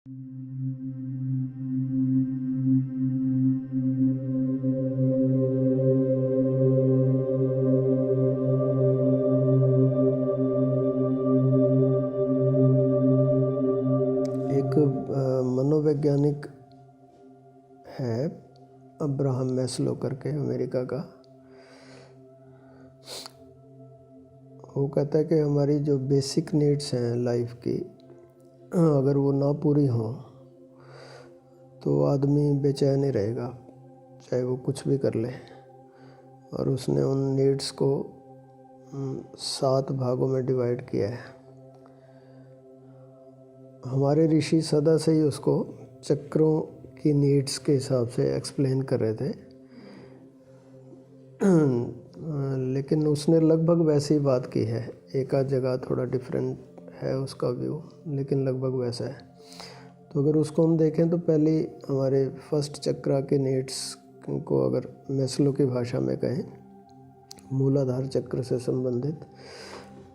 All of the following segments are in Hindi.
एक मनोवैज्ञानिक है अब्राहम मैस्लो करके, अमेरिका का। वो कहता है कि हमारी जो बेसिक नीड्स हैं लाइफ की, अगर वो ना पूरी हों तो आदमी बेचैन ही रहेगा, चाहे वो कुछ भी कर ले। और उसने उन नीड्स को 7 भागों में डिवाइड किया है। हमारे ऋषि सदा से ही उसको चक्रों की नीड्स के हिसाब से एक्सप्लेन कर रहे थे, लेकिन उसने लगभग वैसी ही बात की है। एक आध जगह थोड़ा डिफरेंट है उसका व्यू, लेकिन लगभग वैसा है। तो अगर उसको हम देखें तो पहले हमारे फर्स्ट चक्रा के नीड्स को अगर मैस्लो की भाषा में कहें, मूलाधार चक्र से संबंधित,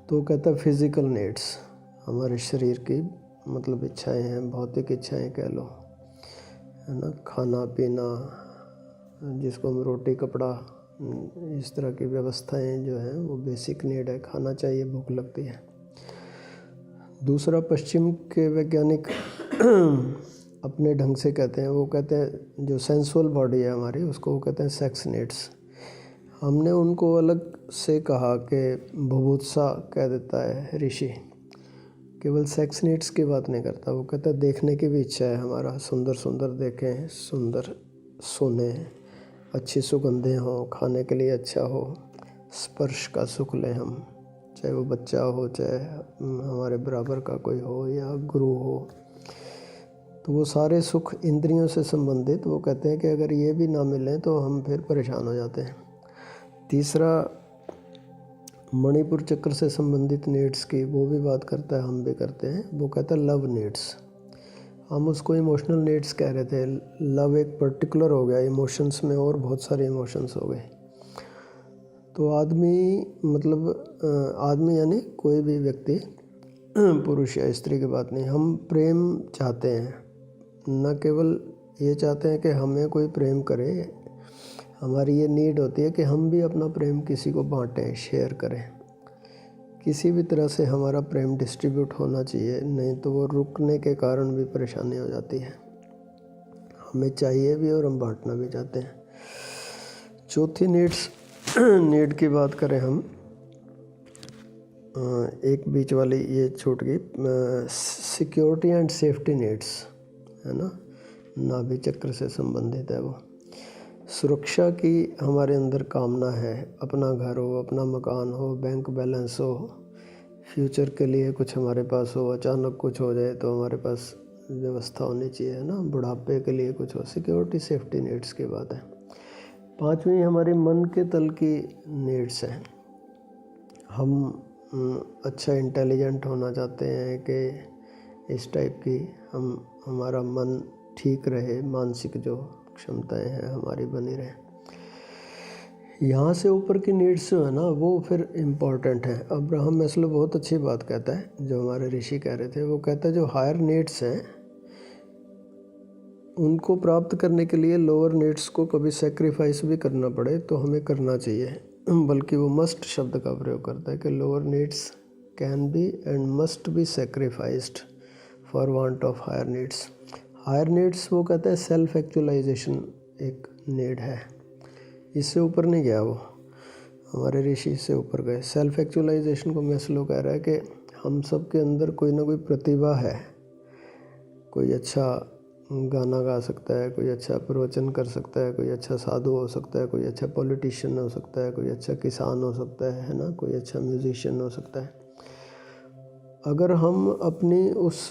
तो कहता है फिज़िकल नीड्स, हमारे शरीर की मतलब इच्छाएं हैं, भौतिक इच्छाएं कह लो, है ना। खाना पीना, जिसको हम रोटी कपड़ा, इस तरह की व्यवस्थाएं जो हैं वो बेसिक नीड है। खाना चाहिए, भूख लगती है। दूसरा, पश्चिम के वैज्ञानिक अपने ढंग से कहते हैं, वो कहते हैं जो सेंसुअल बॉडी है हमारी, उसको वो कहते हैं सेक्स नीड्स। हमने उनको अलग से कहा कि बुभुत्सा कह देता है ऋषि, केवल सेक्स नीड्स की बात नहीं करता। वो कहता है देखने की भी इच्छा है हमारा, सुंदर सुंदर देखें, सुंदर सुने, अच्छी सुगंधें हों, खाने के लिए अच्छा हो, स्पर्श का सुख लें हम, चाहे वो बच्चा हो, चाहे हमारे बराबर का कोई हो या गुरु हो। तो वो सारे सुख इंद्रियों से संबंधित, वो कहते हैं कि अगर ये भी ना मिलें तो हम फिर परेशान हो जाते हैं। तीसरा, मणिपुर चक्र से संबंधित नीड्स की वो भी बात करता है, हम भी करते हैं। वो कहता है लव नीड्स। हम उसको इमोशनल नीड्स कह रहे थे। लव एक पर्टिकुलर हो गया, इमोशंस में और बहुत सारे इमोशंस हो गए। तो आदमी मतलब आदमी यानी कोई भी व्यक्ति, पुरुष या स्त्री की बात नहीं, हम प्रेम चाहते हैं। न केवल ये चाहते हैं कि हमें कोई प्रेम करे, हमारी ये नीड होती है कि हम भी अपना प्रेम किसी को बांटें, शेयर करें। किसी भी तरह से हमारा प्रेम डिस्ट्रीब्यूट होना चाहिए, नहीं तो वो रुकने के कारण भी परेशानी हो जाती है। हमें चाहिए भी और हम बांटना भी चाहते हैं। चौथी नीड की बात करें हम, एक बीच वाली ये छूट गई, सिक्योरिटी एंड सेफ्टी नीड्स, है ना। नाभि चक्र से संबंधित है वो। सुरक्षा की हमारे अंदर कामना है, अपना घर हो, अपना मकान हो, बैंक बैलेंस हो, फ्यूचर के लिए कुछ हमारे पास हो, अचानक कुछ हो जाए तो हमारे पास व्यवस्था होनी चाहिए, है ना। बुढ़ापे के लिए कुछ हो, सिक्योरिटी सेफ्टी नीड्स की बात है। पांचवी हमारे मन के तल की नीड्स हैं। हम अच्छा इंटेलिजेंट होना चाहते हैं कि इस टाइप की हमारा मन ठीक रहे, मानसिक जो क्षमताएं हैं हमारी बनी रहे। यहाँ से ऊपर की नीड्स जो है ना वो फिर इम्पॉर्टेंट है। अब्राहम मैस्लो बहुत अच्छी बात कहता है, जो हमारे ऋषि कह रहे थे। वो कहता है जो हायर नीड्स हैं उनको प्राप्त करने के लिए लोअर नीड्स को कभी सेक्रीफाइस भी करना पड़े तो हमें करना चाहिए। बल्कि वो मस्ट शब्द का प्रयोग करता है कि lower needs can be and must be sacrificed for want of higher needs. Higher needs वो कहते हैं सेल्फ एक्चुअलाइजेशन एक नीड है, इससे ऊपर नहीं गया वो, हमारे ऋषि इससे ऊपर गए। सेल्फ एक्चुअलाइजेशन को मैस्लो कह रहा है कि हम सब के अंदर कोई ना कोई प्रतिभा है। कोई अच्छा गाना गा सकता है, कोई अच्छा प्रवचन कर सकता है, कोई अच्छा साधु हो सकता है, कोई अच्छा पॉलिटिशियन हो सकता है, कोई अच्छा किसान हो सकता है ना, कोई अच्छा म्यूजिशियन हो सकता है। अगर हम अपनी उस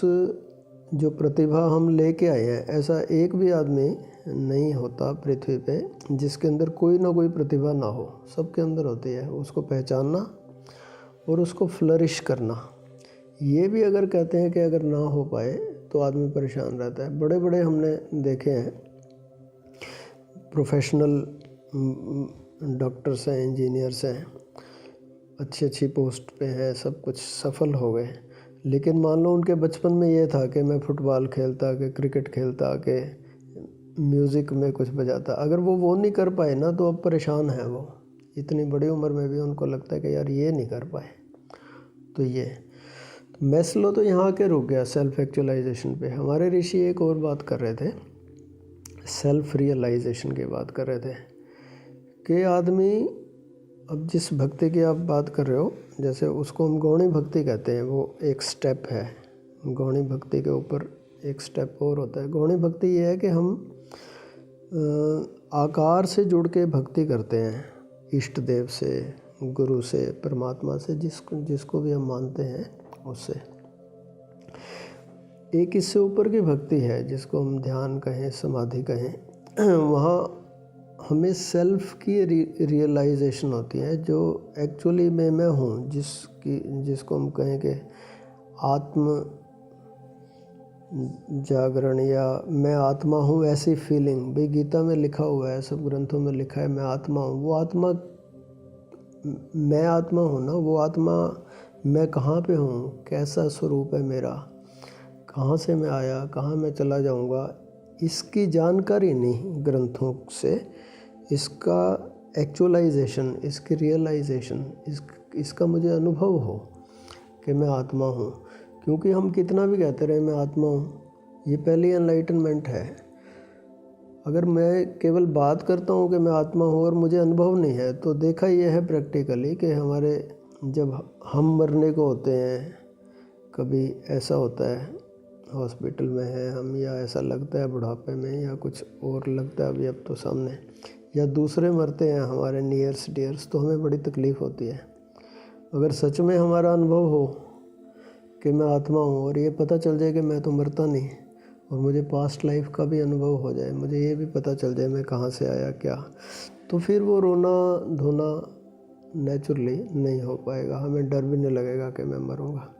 जो प्रतिभा हम लेके आए हैं, ऐसा एक भी आदमी नहीं होता पृथ्वी पे जिसके अंदर कोई ना कोई प्रतिभा ना हो, सबके अंदर होती है। उसको पहचानना और उसको फ्लरिश करना, ये भी अगर कहते हैं कि अगर ना हो पाए तो आदमी परेशान रहता है। बड़े बड़े हमने देखे हैं प्रोफेशनल डॉक्टर्स हैं, इंजीनियर्स हैं, अच्छी अच्छी पोस्ट पे हैं, सब कुछ सफल हो गए, लेकिन मान लो उनके बचपन में ये था कि मैं फुटबॉल खेलता, कि क्रिकेट खेलता, कि म्यूज़िक में कुछ बजाता, अगर वो नहीं कर पाए ना तो अब परेशान है वो। इतनी बड़ी उम्र में भी उनको लगता है कि यार ये नहीं कर पाए। तो ये मैस्लो तो यहाँ के रुक गया सेल्फ एक्चुअलाइजेशन पे। हमारे ऋषि एक और बात कर रहे थे, सेल्फ रियलाइजेशन की बात कर रहे थे कि आदमी, अब जिस भक्ति की आप बात कर रहे हो, जैसे उसको हम गौणी भक्ति कहते हैं, वो एक स्टेप है। गौणी भक्ति के ऊपर एक स्टेप और होता है। गौणी भक्ति ये है कि हम आकार से जुड़ के भक्ति करते हैं, इष्ट देव से, गुरु से, परमात्मा से, जिसको भी हम मानते हैं उससे। एक इससे ऊपर की भक्ति है जिसको हम ध्यान कहें, समाधि कहें। वहाँ हमें सेल्फ की रियलाइजेशन होती है, जो एक्चुअली मैं हूँ, जिसको हम कहें कि आत्म जागरण या मैं आत्मा हूँ, ऐसी फीलिंग। भाई गीता में लिखा हुआ है, सब ग्रंथों में लिखा है मैं आत्मा हूँ। वो आत्मा, मैं आत्मा हूँ ना, वो आत्मा मैं कहाँ पे हूँ, कैसा स्वरूप है मेरा, कहाँ से मैं आया, कहाँ मैं चला जाऊँगा, इसकी जानकारी नहीं ग्रंथों से। इसका एक्चुअलाइजेशन, इसकी रियलाइजेशन, इसका मुझे अनुभव हो कि मैं आत्मा हूँ। क्योंकि हम कितना भी कहते रहे मैं आत्मा हूँ, ये पहली एनलाइटनमेंट है। अगर मैं केवल बात करता हूँ कि मैं आत्मा हूँ और मुझे अनुभव नहीं है, तो देखा यह है प्रैक्टिकली कि हमारे जब हम मरने को होते हैं, कभी ऐसा होता है हॉस्पिटल में है हम, या ऐसा लगता है बुढ़ापे में, या कुछ और लगता है अभी अब तो सामने, या दूसरे मरते हैं हमारे नियर्स डियर्स, तो हमें बड़ी तकलीफ़ होती है। अगर सच में हमारा अनुभव हो कि मैं आत्मा हूँ और ये पता चल जाए कि मैं तो मरता नहीं, और मुझे पास्ट लाइफ का भी अनुभव हो जाए, मुझे ये भी पता चल जाए मैं कहाँ से आया क्या, तो फिर वो रोना धोना नेचुरली नहीं हो पाएगा। हमें डर भी नहीं लगेगा कि मैं मरूँगा।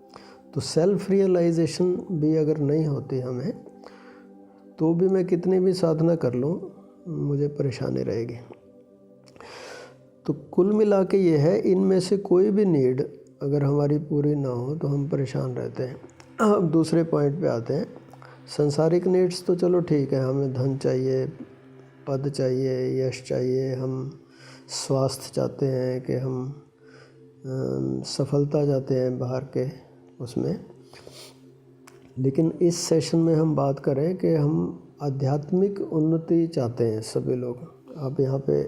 तो सेल्फ रियलाइजेशन भी अगर नहीं होती हमें, तो भी मैं कितनी भी साधना कर लूँ, मुझे परेशानी रहेगी। तो कुल मिला के ये है, इनमें से कोई भी नीड अगर हमारी पूरी ना हो तो हम परेशान रहते हैं। अब दूसरे पॉइंट पे आते हैं। संसारिक नीड्स तो चलो ठीक है, हमें धन चाहिए, पद चाहिए, यश चाहिए, हम स्वास्थ्य चाहते हैं, कि हम सफलता चाहते हैं बाहर के उसमें। लेकिन इस सेशन में हम बात करें कि हम आध्यात्मिक उन्नति चाहते हैं सभी लोग। आप यहाँ पे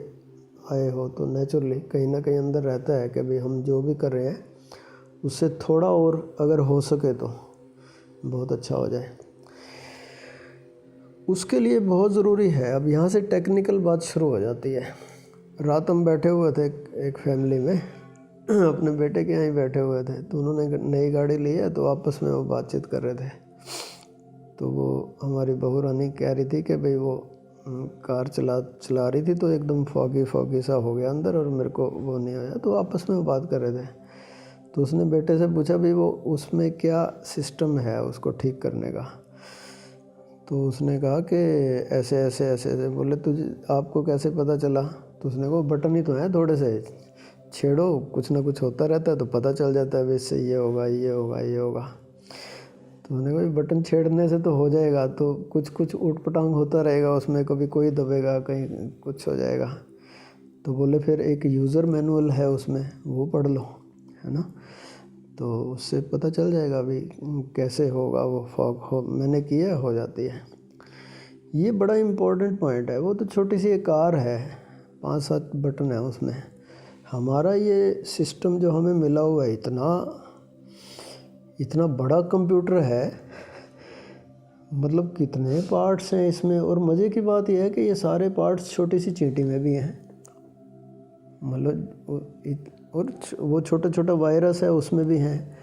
आए हो तो नेचुरली कहीं ना कहीं अंदर रहता है कि भाई हम जो भी कर रहे हैं उससे थोड़ा और अगर हो सके तो बहुत अच्छा हो जाए। उसके लिए बहुत ज़रूरी है, अब यहाँ से टेक्निकल बात शुरू हो जाती है। रात हम बैठे हुए थे एक फैमिली में, अपने बेटे के यहाँ ही बैठे हुए थे, तो उन्होंने नई गाड़ी ली है, तो आपस में वो बातचीत कर रहे थे। तो वो हमारी बहू रानी कह रही थी कि भाई वो कार चला रही थी तो एकदम फॉगी सा हो गया अंदर, और मेरे को वो नहीं आया। तो आपस में वो बात कर रहे थे, तो उसने बेटे से पूछा भाई वो उसमें क्या सिस्टम है उसको ठीक करने का। तो उसने कहा कि ऐसे ऐसे ऐसे ऐसे। बोले तुझे आपको कैसे पता चला? तो उसने कहा बटन ही तो है, थोड़े से छेड़ो, कुछ ना कुछ होता रहता है तो पता चल जाता है, वैसे ये होगा ये होगा ये होगा। तो उसने कहा बटन छेड़ने से तो हो जाएगा, तो कुछ उटपटांग होता रहेगा उसमें, कभी कोई दबेगा, कहीं कुछ हो जाएगा। तो बोले फिर एक यूज़र मैनुअल है उसमें, वो पढ़ लो, है ना, तो उससे पता चल जाएगा अभी कैसे होगा वो फॉग हो। मैंने किया, हो जाती है। ये बड़ा इम्पोर्टेंट पॉइंट है। वो तो छोटी सी एक कार है, 5-7 बटन है उसमें। हमारा ये सिस्टम जो हमें मिला हुआ है, इतना बड़ा कंप्यूटर है, मतलब कितने पार्ट्स हैं इसमें। और मज़े की बात यह है कि ये सारे पार्ट्स छोटी सी चींटी में भी हैं, मतलब और वो छोटा वायरस है उसमें भी हैं।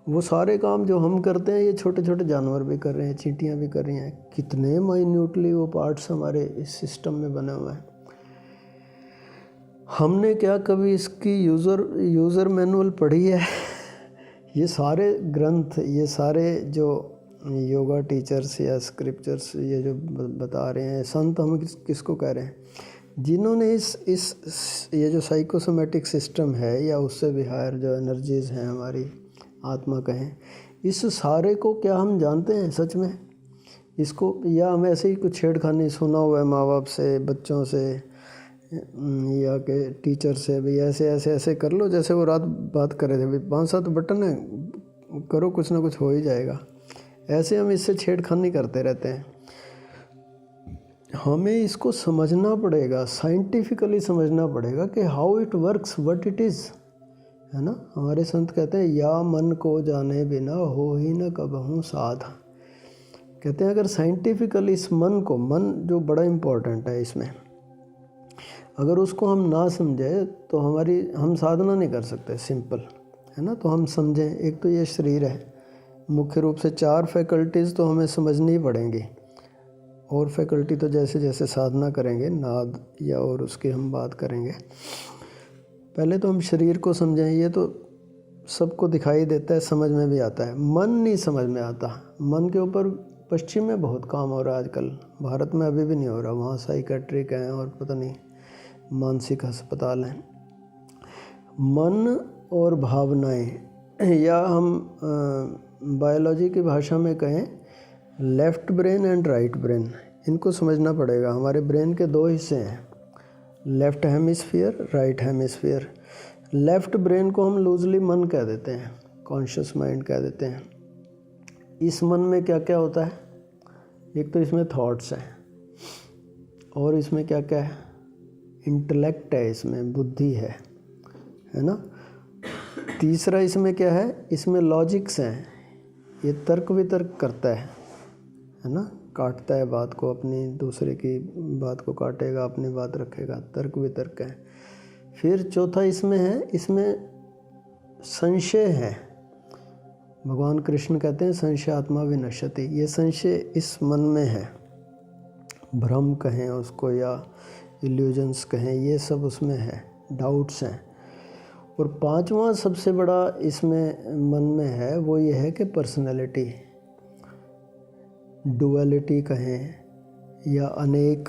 वो सारे काम जो हम करते हैं ये छोटे छोटे जानवर भी कर रहे हैं, चींटियाँ भी कर रही हैं। कितने माइन्यूटली वो पार्ट्स हमारे इस सिस्टम में बने हुए हैं। हमने क्या कभी इसकी यूज़र मैनुअल पढ़ी है? ये सारे ग्रंथ, ये सारे जो योगा टीचर्स या स्क्रिप्चर्स ये जो बता रहे हैं, संत हम किसको कह रहे हैं? जिन्होंने इस ये जो साइकोसोमेटिक सिस्टम है या उससे भी हायर जो एनर्जीज़ हैं हमारी आत्मा कहें, इस सारे को क्या हम जानते हैं सच में इसको, या हम ऐसे ही कुछ छेड़खानी सुना हुआ है माँ बाप से, बच्चों से, या के टीचर से, भाई ऐसे ऐसे ऐसे कर लो, जैसे वो रात बात कर रहे थे, भाई 5-7 बटन है, करो कुछ ना कुछ हो ही जाएगा। ऐसे हम इससे छेड़खानी करते रहते हैं। हमें इसको समझना पड़ेगा, साइंटिफिकली समझना पड़ेगा कि how it works, what it is, है ना। हमारे संत कहते हैं या मन को जाने बिना हो ही न कबहू साध। कहते हैं अगर साइंटिफिकली इस मन को, मन जो बड़ा इम्पोर्टेंट है इसमें, अगर उसको हम ना समझे तो हम साधना नहीं कर सकते, सिंपल है ना। तो हम समझें, एक तो ये शरीर है, मुख्य रूप से 4 फैकल्टीज़ तो हमें समझनी ही पड़ेंगी, और फैकल्टी तो जैसे जैसे साधना करेंगे, नाद या और उसकी हम बात करेंगे। पहले तो हम शरीर को समझें, ये तो सबको दिखाई देता है, समझ में भी आता है। मन नहीं समझ में आता। मन के ऊपर पश्चिम में बहुत काम हो रहा है आजकल, भारत में अभी भी नहीं हो रहा। वहाँ साइकेट्रिक हैं और पता नहीं मानसिक अस्पताल हैं। मन और भावनाएं, या हम बायोलॉजी की भाषा में कहें left brain and right brain, इनको समझना पड़ेगा। हमारे ब्रेन के 2 हिस्से हैं, left hemisphere, right hemisphere. Left brain को हम लूजली मन कह देते हैं, कॉन्शियस माइंड कह देते हैं। इस मन में क्या क्या होता है, एक तो इसमें थॉट्स हैं, और इसमें क्या क्या है, इंटेलेक्ट है, इसमें बुद्धि है ना। तीसरा इसमें क्या है, इसमें लॉजिक्स हैं, ये तर्क वितर्क करता है ना, काटता है बात को, अपनी दूसरे की बात को काटेगा, अपनी बात रखेगा, तर्क वितर्क है। फिर चौथा इसमें है, इसमें संशय है। भगवान कृष्ण कहते हैं संशय आत्मा विनश्यति, ये संशय इस मन में है। भ्रम कहें उसको या इल्यूजन्स कहें, ये सब उसमें है, डाउट्स हैं। और 5वां सबसे बड़ा इसमें मन में है, वो ये है कि पर्सनैलिटी, डुअलिटी कहें या अनेक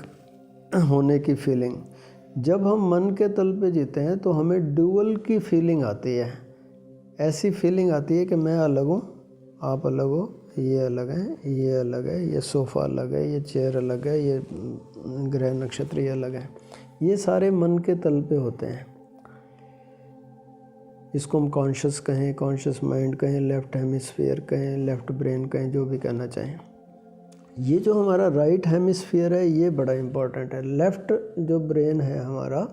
होने की फीलिंग। जब हम मन के तल पे जीते हैं तो हमें डुअल की फीलिंग आती है। ऐसी फीलिंग आती है कि मैं अलग हूँ, आप अलग हो, ये अलग है, ये अलग है, ये सोफ़ा अलग है, ये चेयर अलग है, ये ग्रह नक्षत्र ये अलग है। ये सारे मन के तल पे होते हैं। इसको हम कॉन्शियस कहें, कॉन्शियस माइंड कहें, लेफ़्ट हेमिस्फीयर कहें, लेफ़्ट ब्रेन कहें, जो भी कहना चाहें। ये जो हमारा राइट हेमिस्फीयर है ये बड़ा इम्पोर्टेंट है। लेफ़्ट जो ब्रेन है हमारा,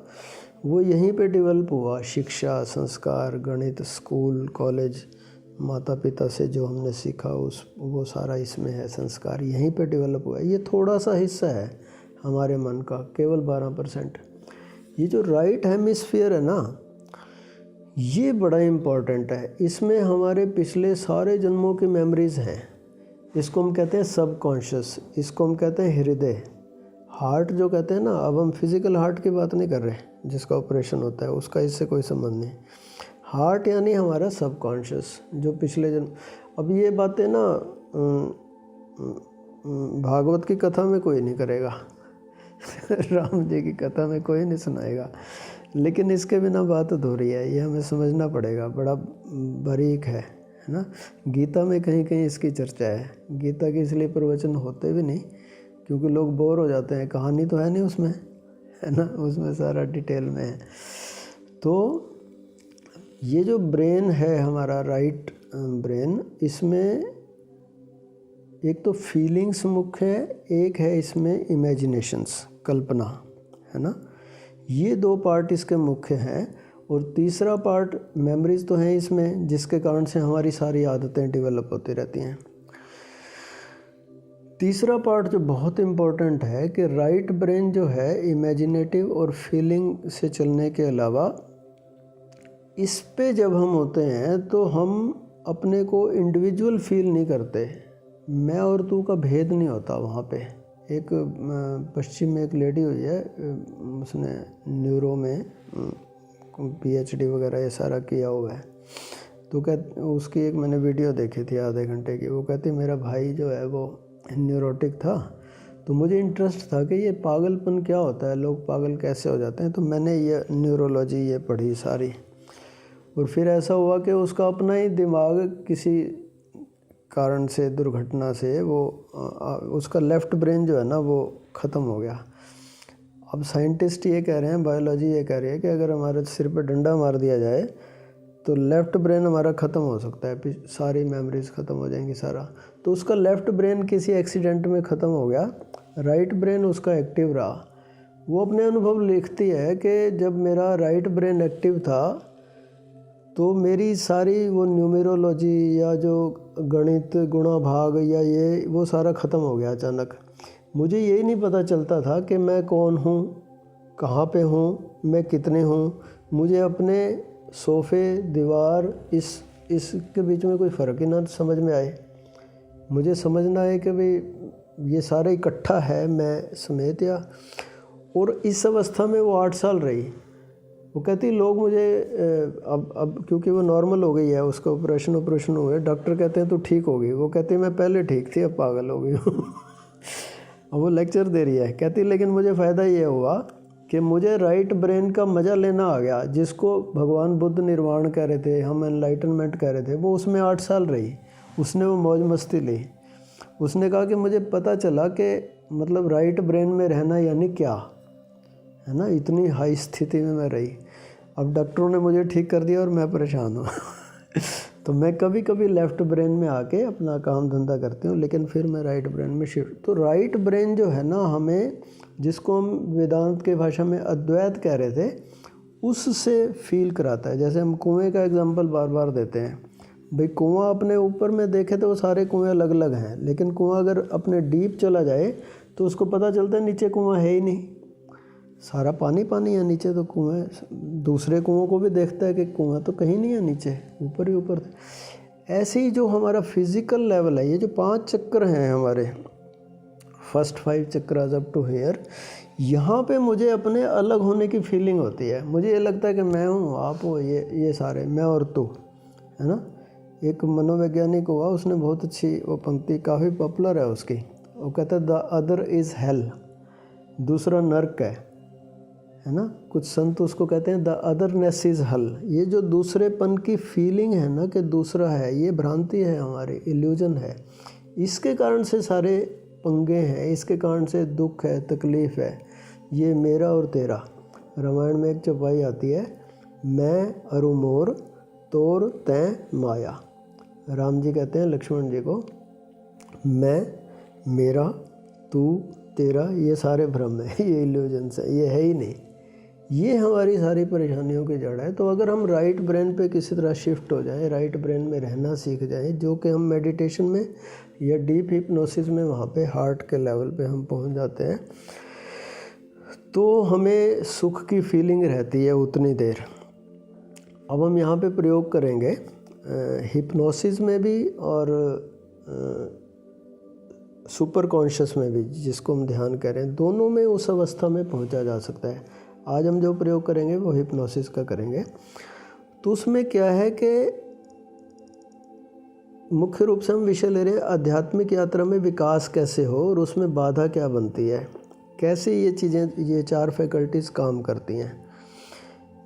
वो यहीं पे डेवलप हुआ। शिक्षा, संस्कार, गणित, स्कूल, कॉलेज, माता पिता से जो हमने सीखा वो सारा इसमें है, संस्कार यहीं पे डेवलप हुआ है। ये थोड़ा सा हिस्सा है हमारे मन का, केवल 12%। ये जो राइट हेमिस्फीयर है ना, ये बड़ा इम्पोर्टेंट है। इसमें हमारे पिछले सारे जन्मों की मेमोरीज़ हैं। इसको हम कहते हैं सबकॉन्शियस, इसको हम कहते हैं हृदय। हार्ट जो कहते हैं ना, अब हम फिज़िकल हार्ट की बात नहीं कर रहे, जिसका ऑपरेशन होता है, उसका इससे कोई संबंध नहीं। हार्ट यानी हमारा सबकॉन्शियस, जो पिछले जन्म। अब ये बातें ना भागवत की कथा में कोई नहीं करेगा राम जी की कथा में कोई नहीं सुनाएगा, लेकिन इसके बिना बात अधूरी है। ये हमें समझना पड़ेगा, बड़ा बारीक है ना। गीता में कहीं कहीं इसकी चर्चा है। गीता के इसलिए प्रवचन होते भी नहीं क्योंकि लोग बोर हो जाते हैं, कहानी तो है नहीं उसमें, है ना, उसमें सारा डिटेल में है। तो ये जो ब्रेन है हमारा, राइट ब्रेन, इसमें एक तो फीलिंग्स मुख्य है, एक है इसमें इमेजिनेशंस, कल्पना, है ना। ये 2 पार्ट इसके मुख्य हैं। और तीसरा पार्ट मेमोरीज तो हैं इसमें, जिसके कारण से हमारी सारी आदतें डेवलप होती रहती हैं। तीसरा पार्ट जो बहुत इम्पोर्टेंट है कि राइट ब्रेन जो है इमेजिनेटिव और फीलिंग से चलने के अलावा, इस पे जब हम होते हैं तो हम अपने को इंडिविजुअल फील नहीं करते। मैं और तू का भेद नहीं होता वहाँ पे। एक पश्चिम में एक लेडी हुई है, उसने न्यूरो में PhD वगैरह ये सारा किया हुआ है। तो उसकी एक मैंने वीडियो देखी थी आधे घंटे की। वो कहती मेरा भाई जो है वो न्यूरोटिक था, तो मुझे इंटरेस्ट था कि ये पागलपन क्या होता है, लोग पागल कैसे हो जाते हैं। तो मैंने ये न्यूरोलॉजी ये पढ़ी सारी, और फिर ऐसा हुआ कि उसका अपना ही दिमाग किसी कारण से, दुर्घटना से वो उसका लेफ़्ट ब्रेन जो है ना वो ख़त्म हो गया। अब साइंटिस्ट ये कह रहे हैं, बायोलॉजी ये कह रही है कि अगर हमारे सिर पे डंडा मार दिया जाए तो लेफ़्ट ब्रेन हमारा ख़त्म हो सकता है, सारी मेमोरीज ख़त्म हो जाएंगी सारा। तो उसका लेफ़्ट ब्रेन किसी एक्सीडेंट में ख़त्म हो गया, राइट ब्रेन उसका एक्टिव रहा। वो अपने अनुभव लिखती है कि जब मेरा राइट ब्रेन एक्टिव था तो मेरी सारी वो न्यूमेरोलॉजी या जो गणित, गुणा भाग या ये वो सारा ख़त्म हो गया अचानक। मुझे यही नहीं पता चलता था कि मैं कौन हूँ, कहाँ पे हूँ, मैं कितने हूँ। मुझे अपने सोफ़े, दीवार, इसके बीच में कोई फ़र्क ही ना समझ में आए। मुझे समझना है कि भाई ये सारा इकट्ठा है, मैं समेत या। और इस अवस्था में वो 8 साल रही। वो कहती लोग मुझे अब क्योंकि वो नॉर्मल हो गई है, उसका ऑपरेशन हुए, डॉक्टर कहते हैं तो ठीक हो गई। वो कहती मैं पहले ठीक थी, अब पागल हो गई हूँ। अब वो लेक्चर दे रही है, कहती लेकिन मुझे फ़ायदा ये हुआ कि मुझे राइट ब्रेन का मज़ा लेना आ गया, जिसको भगवान बुद्ध निर्वाण कह रहे थे, हम एनलाइटनमेंट कह रहे थे। वो उसमें 8 साल रही, उसने वो मौज मस्ती ली। उसने कहा कि मुझे पता चला कि मतलब राइट ब्रेन में रहना यानी क्या है ना, इतनी हाई स्थिति में मैं रही। अब डॉक्टरों ने मुझे ठीक कर दिया और मैं परेशान हूँ। तो मैं कभी कभी लेफ़्ट ब्रेन में आके अपना काम धंधा करती हूँ, लेकिन फिर मैं राइट ब्रेन में शिफ्ट। तो राइट ब्रेन जो है ना, हमें जिसको हम वेदांत के भाषा में अद्वैत कह रहे थे, उससे फील कराता है। जैसे हम कुएं का एग्जांपल बार बार देते हैं, भाई कुआं अपने ऊपर में देखे तो वो सारे कुएं अलग अलग हैं, लेकिन कुआं अगर अपने डीप चला जाए तो उसको पता चलता है नीचे कुआं है ही नहीं, सारा पानी पानी है नीचे। तो कुएं, दूसरे कुओं को भी देखता है कि कुआं तो कहीं नहीं है नीचे, ऊपर ही ऊपर। ऐसे ही जो हमारा फिज़िकल लेवल है, ये जो 5 चक्र हैं हमारे, first 5 chakras up to here, यहाँ पे मुझे अपने अलग होने की फीलिंग होती है। मुझे ये लगता है कि मैं हूँ, आप हो, ये सारे मैं और तू, है ना। एक मनोवैज्ञानिक हुआ, उसने बहुत अच्छी वो पंक्ति, काफ़ी पॉपुलर है उसकी। वो कहता है द अदर इज़ हेल, दूसरा नर्क है ना। कुछ संत उसको कहते हैं द अदरनेस इज़ हल। ये जो दूसरेपन की फीलिंग है ना कि दूसरा है, ये भ्रांति है हमारी, इल्यूजन है। इसके कारण से सारे पंगे हैं, इसके कारण से दुख है, तकलीफ़ है। ये मेरा और तेरा। रामायण में एक चौपाई आती है, मैं अरु मोर तोर तैं माया। राम जी कहते हैं लक्ष्मण जी को, मैं, मेरा, तू, तेरा, ये सारे भ्रम है, ये इल्यूजन्स है, ये है ही नहीं। ये हमारी सारी परेशानियों की जड़ है। तो अगर हम राइट ब्रेन पे किसी तरह शिफ्ट हो जाएं, राइट ब्रेन में रहना सीख जाएं, जो कि हम मेडिटेशन में या डीप हिप्नोसिस में वहाँ पे हार्ट के लेवल पे हम पहुँच जाते हैं, तो हमें सुख की फीलिंग रहती है उतनी देर। अब हम यहाँ पे प्रयोग करेंगे हिप्नोसिस में भी और सुपर कॉन्शियस में भी, जिसको हम ध्यान कह रहे हैं, दोनों में उस अवस्था में पहुँचा जा सकता है। आज हम जो प्रयोग करेंगे वो हिप्नोसिस का करेंगे। तो उसमें क्या है कि मुख्य रूप से हम विषय ले रहे हैं आध्यात्मिक यात्रा में विकास कैसे हो और उसमें बाधा क्या बनती है, कैसे ये चीज़ें, ये 4 फैकल्टीज़ काम करती हैं।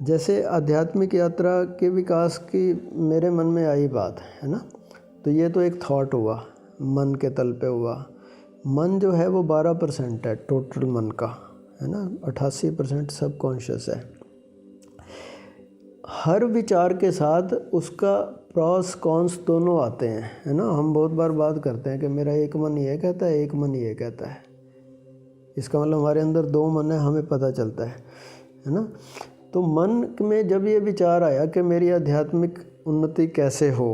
जैसे आध्यात्मिक यात्रा के विकास की मेरे मन में आई बात है ना, तो ये तो एक थॉट हुआ, मन के तल पे हुआ। मन जो है वो 12% है टोटल मन का, है ना। 88% सबकॉन्शियस है। हर विचार के साथ उसका प्रॉस कॉन्स दोनों आते हैं, है ना। हम बहुत बार बात करते हैं कि मेरा एक मन ये कहता है, एक मन ये कहता है। इसका मतलब हमारे अंदर 2 मन है, हमें पता चलता है ना। तो मन में जब ये विचार आया कि मेरी आध्यात्मिक उन्नति कैसे हो,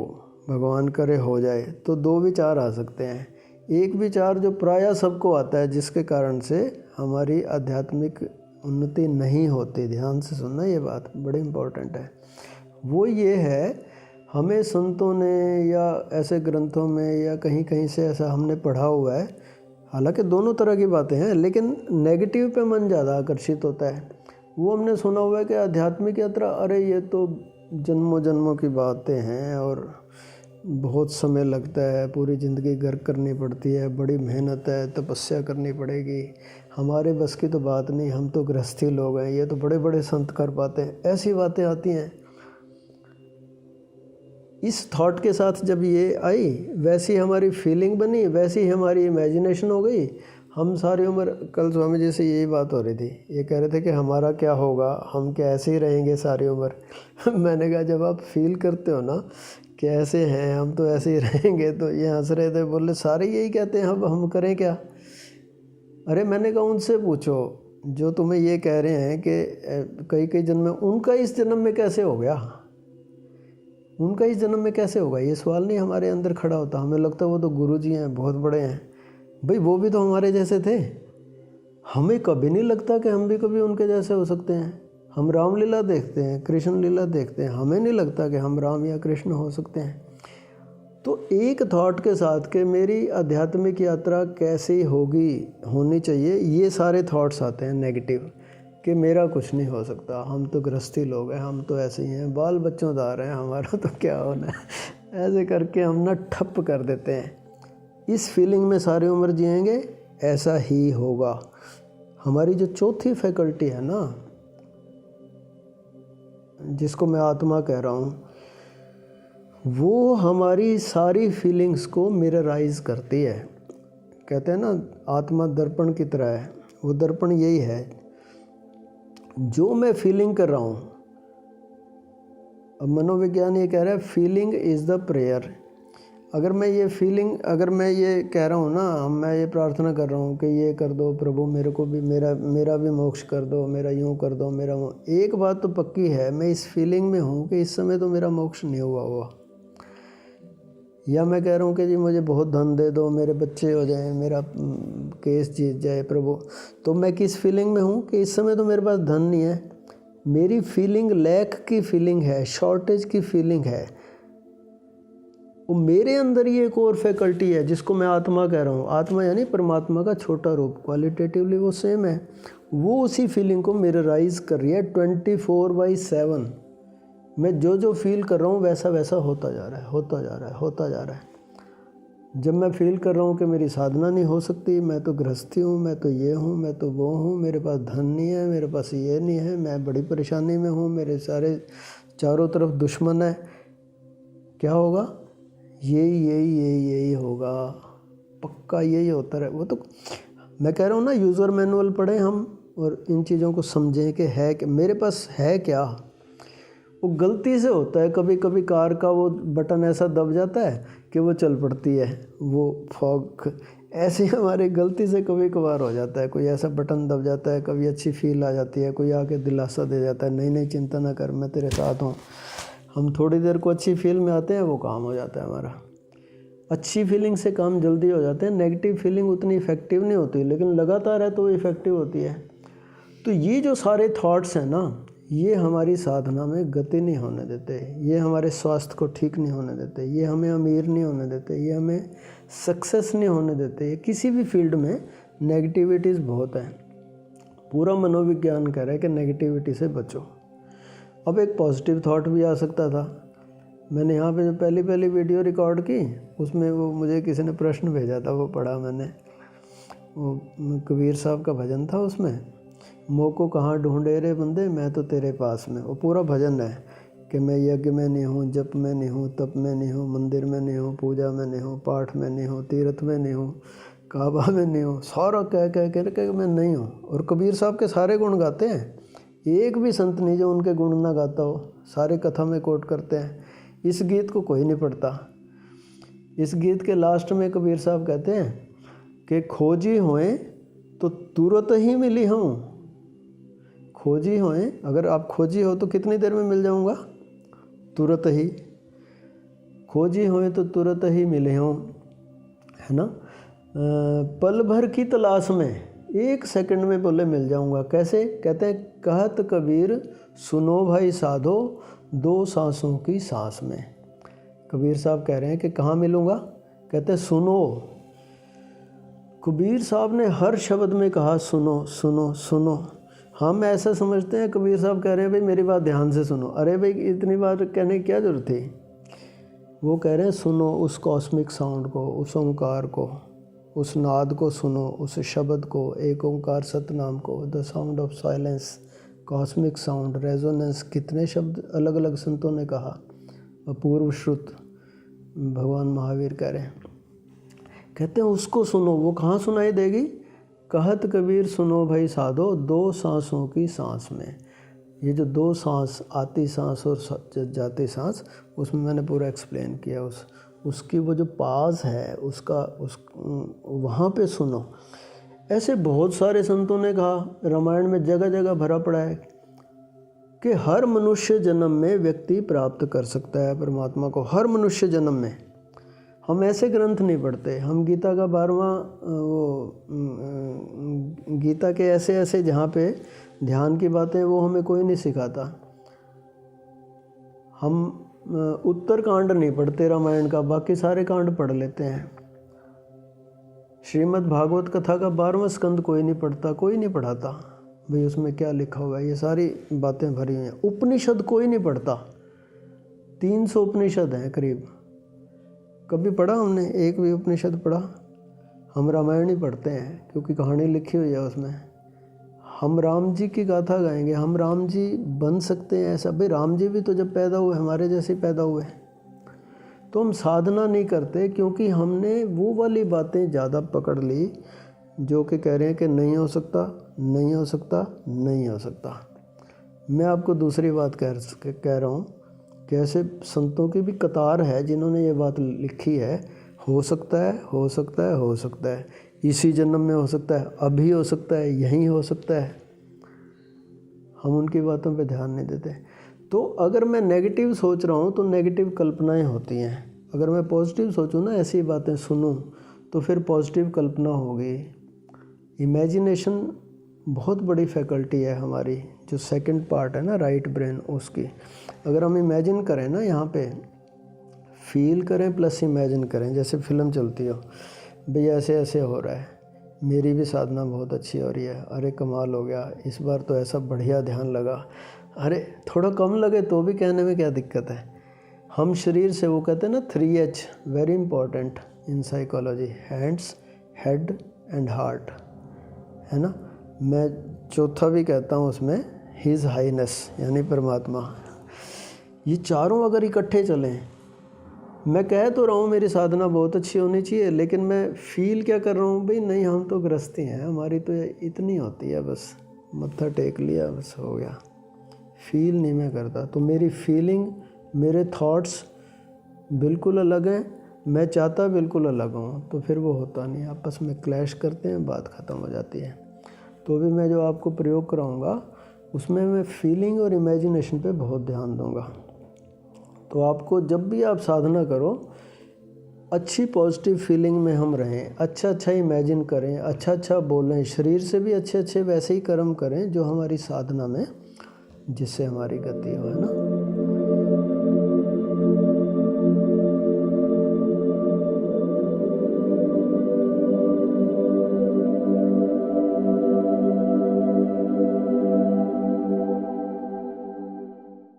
भगवान करे हो जाए, तो 2 विचार आ सकते हैं। एक विचार जो प्रायः सबको आता है, जिसके कारण से हमारी आध्यात्मिक उन्नति नहीं होती, ध्यान से सुनना, ये बात बड़ी इम्पोर्टेंट है। वो ये है, हमें संतों ने या ऐसे ग्रंथों में या कहीं कहीं से ऐसा हमने पढ़ा हुआ है, हालांकि दोनों तरह की बातें हैं, लेकिन नेगेटिव पे मन ज़्यादा आकर्षित होता है। वो हमने सुना हुआ है कि आध्यात्मिक यात्रा, अरे ये तो जन्मों जन्मों की बातें हैं और बहुत समय लगता है, पूरी ज़िंदगी गर्क करनी पड़ती है, बड़ी मेहनत है, तपस्या करनी पड़ेगी, हमारे बस की तो बात नहीं, हम तो गृहस्थी लोग हैं, ये तो बड़े बड़े संत कर पाते हैं, ऐसी बातें आती हैं। इस थॉट के साथ जब ये आई, वैसी हमारी फीलिंग बनी, वैसी हमारी इमेजिनेशन हो गई। हम सारी उम्र, कल स्वामी जी से यही बात हो रही थी, ये कह रहे थे कि हमारा क्या होगा, हम क्या ऐसे ही रहेंगे सारी उम्र। मैंने कहा जब आप फील करते हो ना कि ऐसे हैं हम तो ऐसे ही रहेंगे, तो ये हंस रहे थे, बोले सारे यही कहते हैं, अब हम करें क्या। अरे मैंने कहा उनसे पूछो जो तुम्हें ये कह रहे हैं कि कई कई जन्म में, उनका इस जन्म में कैसे हो गया, उनका इस जन्म में कैसे होगा, ये सवाल नहीं हमारे अंदर खड़ा होता। हमें लगता है वो तो गुरु जी हैं, बहुत बड़े हैं। भाई वो भी तो हमारे जैसे थे, हमें कभी नहीं लगता कि हम भी कभी उनके जैसे हो सकते हैं। हम रामलीला देखते हैं, कृष्ण लीला देखते हैं, हमें नहीं लगता कि हम राम या कृष्ण हो सकते हैं। तो एक थॉट के साथ कि मेरी आध्यात्मिक यात्रा कैसी होगी, होनी चाहिए, ये सारे थॉट्स आते हैं नेगेटिव, कि मेरा कुछ नहीं हो सकता, हम तो गृहस्थी लोग हैं, हम तो ऐसे ही हैं, बाल बच्चोंदार हैं, हमारा तो क्या होना है। ऐसे करके हम ना ठप कर देते हैं। इस फीलिंग में सारी उम्र जिएंगे, ऐसा ही होगा। हमारी जो चौथी फैकल्टी है ना, जिसको मैं आत्मा कह रहा हूँ, वो हमारी सारी फीलिंग्स को मिरराइज करती है। कहते हैं ना आत्मा दर्पण की तरह है, वो दर्पण यही है। जो मैं फीलिंग कर रहा हूँ, अब मनोविज्ञान ये कह रहा है फीलिंग इज़ द प्रेयर। अगर मैं ये फीलिंग, अगर मैं ये कह रहा हूँ ना, मैं ये प्रार्थना कर रहा हूँ कि ये कर दो प्रभु, मेरे को भी मेरा भी मोक्ष कर दो, मेरा यूँ कर दो, मेरा एक बात तो पक्की है, मैं इस फीलिंग में हूँ कि इस समय तो मेरा मोक्ष नहीं हुआ। या मैं कह रहा हूँ कि जी मुझे बहुत धन दे दो, मेरे बच्चे हो जाएं, मेरा केस जीत जाए प्रभु, तो मैं किस फीलिंग में हूँ कि इस समय तो मेरे पास धन नहीं है। मेरी फीलिंग लैक की फीलिंग है, शॉर्टेज की फीलिंग है। वो मेरे अंदर ही एक और फैकल्टी है जिसको मैं आत्मा कह रहा हूँ। आत्मा यानी परमात्मा का छोटा रूप, क्वालिटेटिवली वो सेम है। वो उसी फीलिंग को मिरराइज कर रही है 24/7। मैं जो जो फील कर रहा हूँ वैसा वैसा होता जा रहा है, होता जा रहा है, होता जा रहा है। जब मैं फील कर रहा हूँ कि मेरी साधना नहीं हो सकती, मैं तो गृहस्थी हूँ, मैं तो ये हूँ, मैं तो वो हूँ, मेरे पास धन नहीं है, मेरे पास ये नहीं है, मैं बड़ी परेशानी में हूँ, मेरे सारे चारों तरफ दुश्मन है, क्या होगा, यही होगा, पक्का यही होता रहे। वो तो मैं कह रहा हूँ ना, यूज़र मैनुअल पढ़ें हम और इन चीज़ों को समझें कि है कि मेरे पास है क्या। वो गलती से होता है, कभी कभी कार का वो बटन ऐसा दब जाता है कि वो चल पड़ती है, वो फॉग ऐसे हमारे गलती से कभी कभार हो जाता है। कोई ऐसा बटन दब जाता है, कभी अच्छी फील आ जाती है, कोई आके दिलासा दे जाता है, नहीं चिंता ना कर, मैं तेरे साथ हूँ। हम थोड़ी देर को अच्छी फील में आते हैं, वो काम हो जाता है हमारा। अच्छी फीलिंग से काम जल्दी हो जाते हैं, नेगेटिव फीलिंग उतनी इफ़ेक्टिव नहीं होती, लेकिन लगातार है तो वो इफ़ेक्टिव होती है। तो ये जो सारे थॉट्स हैं ना, ये हमारी साधना में गति नहीं होने देते, ये हमारे स्वास्थ्य को ठीक नहीं होने देते, ये हमें अमीर नहीं होने देते, ये हमें सक्सेस नहीं होने देते। ये किसी भी फील्ड में नेगेटिविटीज़ बहुत है। पूरा मनोविज्ञान कह रहा है कि नेगेटिविटी से बचो। अब एक पॉजिटिव थॉट भी आ सकता था। मैंने यहाँ पे जो पहली वीडियो रिकॉर्ड की, उसमें वो मुझे किसी ने प्रश्न भेजा था, वो पढ़ा मैंने। वो कबीर साहब का भजन था, उसमें मोको कहाँ ढूंढे रे बंदे, मैं तो तेरे पास में। वो पूरा भजन है कि मैं यज्ञ में नहीं हूँ, जप में नहीं हूँ, तप में नहीं हूँ, मंदिर में नहीं हूँ, पूजा में नहीं हूँ, पाठ में नहीं हूँ, तीर्थ में नहीं हूँ, काबा में नहीं हूँ, सारा कह मैं नहीं हूँ। और कबीर साहब के सारे गुण गाते हैं, एक भी संत नहीं जो उनके गुण ना गाता हो, सारे कथा में कोट करते हैं। इस गीत को कोई नहीं पढ़ता। इस गीत के लास्ट में कबीर साहब कहते हैं कि खोजी होए तो तुरंत ही मिली हूँ। खोजी होए, अगर आप खोजी हो तो कितनी देर में मिल जाऊँगा, तुरंत ही। खोजी होए तो तुरंत ही मिले हूँ, है ना। पल भर की तलाश में, 1 सेकंड में बोले मिल जाऊँगा। कैसे, कहते हैं कहत कबीर सुनो भाई साधो, 2 सांसों की सांस में। कबीर साहब कह रहे हैं कि कहाँ मिलूँगा, कहते हैं सुनो। कबीर साहब ने हर शब्द में कहा सुनो सुनो सुनो। हम ऐसा समझते हैं कबीर साहब कह रहे हैं भाई मेरी बात ध्यान से सुनो। अरे भाई इतनी बार कहने की क्या ज़रूरत थी। वो कह रहे हैं सुनो उस कॉस्मिक साउंड को, उस ओंकार को, उस नाद को सुनो, उस शब्द को, एक ओंकार सतनाम को, the sound of silence, cosmic sound, resonance. कितने शब्द अलग अलग संतों ने कहा। अपूर्व श्रुत भगवान महावीर कह रहे हैं, कहते हैं उसको सुनो। वो कहाँ सुनाई देगी? कहत कबीर सुनो भाई साधो, दो सांसों की सांस में। ये जो दो सांस, आती सांस और जाती सांस, उसमें मैंने पूरा एक्सप्लेन किया। उसकी वो जो पाज है वहाँ पे सुनो। ऐसे बहुत सारे संतों ने कहा, रामायण में जगह जगह भरा पड़ा है कि हर मनुष्य जन्म में व्यक्ति प्राप्त कर सकता है परमात्मा को, हर मनुष्य जन्म में। हम ऐसे ग्रंथ नहीं पढ़ते, हम गीता का 12वां गीता के ऐसे जहाँ पे ध्यान की बातें, वो हमें कोई नहीं सिखाता। हम उत्तर कांड नहीं पढ़ते रामायण का, बाकी सारे कांड पढ़ लेते हैं। श्रीमद् भागवत कथा का 12वां स्कंद कोई नहीं पढ़ता, कोई नहीं पढ़ाता भाई उसमें क्या लिखा हुआ है। ये सारी बातें भरी हुई हैं। उपनिषद कोई नहीं पढ़ता, 300 उपनिषद हैं करीब। कभी पढ़ा हमने एक भी उपनिषद पढ़ा? हम रामायण ही पढ़ते हैं क्योंकि कहानी लिखी हुई है उसमें। हम राम जी की गाथा गाएंगे, हम राम जी बन सकते हैं ऐसा? भाई राम जी भी तो जब पैदा हुए हमारे जैसे पैदा हुए। तो हम साधना नहीं करते क्योंकि हमने वो वाली बातें ज़्यादा पकड़ ली जो कि कह रहे हैं कि नहीं हो सकता, नहीं हो सकता, नहीं हो सकता। मैं आपको दूसरी बात कह रहा हूँ कि ऐसे संतों की भी कतार है जिन्होंने ये बात लिखी है, हो सकता है, हो सकता है, हो सकता है, इसी जन्म में हो सकता है, अभी हो सकता है, यहीं हो सकता है। हम उनकी बातों पे ध्यान नहीं देते। तो अगर मैं नेगेटिव सोच रहा हूँ तो नेगेटिव कल्पनाएं होती हैं। अगर मैं पॉजिटिव सोचूँ ना, ऐसी बातें सुनूँ, तो फिर पॉजिटिव कल्पना होगी। इमेजिनेशन बहुत बड़ी फैकल्टी है हमारी, जो सेकंड पार्ट है ना राइट ब्रेन उसकी। अगर हम इमेजिन करें ना, यहाँ पे फील करें प्लस इमेजिन करें, जैसे फिल्म चलती हो, भैया ऐसे ऐसे हो रहा है, मेरी भी साधना बहुत अच्छी हो रही है, अरे कमाल हो गया, इस बार तो ऐसा बढ़िया ध्यान लगा, अरे थोड़ा कम लगे तो भी कहने में क्या दिक्कत है। हम शरीर से, वो कहते हैं ना 3H very important in psychology, hands, head and heart, है ना। मैं चौथा भी कहता हूँ उसमें, हिज हाईनेस यानी परमात्मा। ये चारों अगर इकट्ठे चलें, मैं कह तो रहा हूँ मेरी साधना बहुत अच्छी होनी चाहिए, लेकिन मैं फील क्या कर रहा हूँ, भाई नहीं हम तो गृहस्थी हैं, हमारी तो इतनी होती है, बस मत्था टेक लिया बस हो गया, फील नहीं मैं करता। तो मेरी फीलिंग, मेरे थॉट्स बिल्कुल अलग हैं, मैं चाहता बिल्कुल अलग हूँ, तो फिर वो होता नहीं, आपस में क्लैश करते हैं, बात ख़त्म हो जाती है। तो भी मैं जो आपको प्रयोग कराऊँगा उसमें मैं फीलिंग और इमेजिनेशन पे बहुत ध्यान दूँगा। तो आपको जब भी आप साधना करो, अच्छी पॉजिटिव फीलिंग में हम रहें, अच्छा अच्छा इमेजिन करें, अच्छा अच्छा बोलें, शरीर से भी अच्छे अच्छे वैसे ही कर्म करें जो हमारी साधना में, जिससे हमारी गति हो, है ना।